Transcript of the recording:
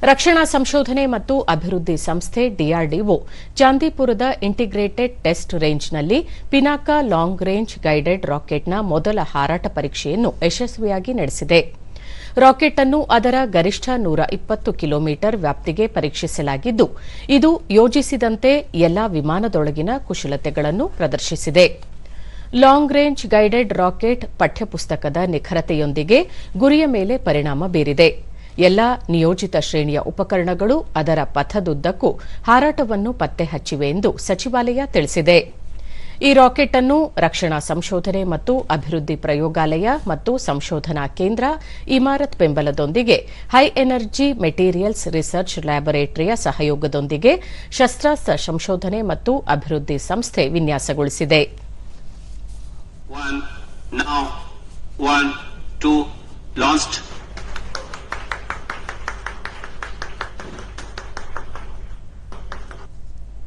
ರಕ್ಷಣಾ ಸಂಶೋಧನೆ ಮತ್ತು ಅಭಿವೃದ್ಧಿ ಸಂಸ್ಥೆ ಡಿಆರ್ಡಿಒ ಚಾಂದಿಪುರದ ಇಂಟಿಗ್ರೇಟೆಡ್ ಟೆಸ್ಟ್ ರೇಂಜ್ನಲ್ಲಿ ಪಿನಾಕ ಲಾಂಗ್ ರೇಂಜ್ ಗೈಡೆಡ್ ರಾಕೆಟ್ನ ಮೊದಲ ಹಾರಾಟ ಪರೀಕ್ಷೆಯನ್ನು ಯಶಸ್ವಿಯಾಗಿ ನಡೆಸಿದೆ. ರಾಕೆಟ್ ಅನ್ನು ಅದರ ಗರಿಷ್ಠ 120 ಕಿಲೋಮೀಟರ್ ವ್ಯಾಪ್ತಿಗೆ ಪರೀಕ್ಷಿಸಲಾಗಿದ್ದು, ಇದು ಯೋಜಿಸಿದಂತೆ ಎಲ್ಲಾ ವಿಮಾನದೊಳಗಿನ ಕುಶಲತೆಗಳನ್ನು ಪ್ರದರ್ಶಿಸಿದೆ. ಲಾಂಗ್ ರೇಂಜ್ ಗೈಡೆಡ್ ರಾಕೆಟ್ ಪಠ್ಯಪುಸ್ತಕದ ನಿಖರತೆಯೊಂದಿಗೆ ಗುರಿಯ ಮೇಲೆ ಪರಿಣಾಮ ಬೀರಿದೆ. ಎಲ್ಲಾ ನಿಯೋಜಿತ ಶ್ರೇಣಿಯ ಉಪಕರಣಗಳು ಅದರ ಪಥದುದ್ದಕ್ಕೂ ಹಾರಾಟವನ್ನು ಪತ್ತೆ ಹಚ್ಚಿವೆ ಎಂದು ಸಚಿವಾಲಯ ತಿಳಿಸಿದೆ. ಈ ರಾಕೆಟ್ ಅನ್ನು ರಕ್ಷಣಾ ಸಂಶೋಧನೆ ಮತ್ತು ಅಭಿವೃದ್ಧಿ ಪ್ರಯೋಗಾಲಯ ಮತ್ತು ಸಂಶೋಧನಾ ಕೇಂದ್ರ ಇಮಾರತ್ ಬೆಂಬಲದೊಂದಿಗೆ ಹೈ ಎನರ್ಜಿ ಮೆಟೀರಿಯಲ್ಸ್ ರಿಸರ್ಚ್ ಲ್ಯಾಬೊರೇಟರಿಯ ಸಹಯೋಗದೊಂದಿಗೆ ಶಸ್ತ್ರಾಸ್ತ್ರ ಸಂಶೋಧನೆ ಮತ್ತು ಅಭಿವೃದ್ಧಿ ಸಂಸ್ಥೆ ವಿನ್ಯಾಸಗೊಳಿಸಿದೆ. 1 now 1 2 launched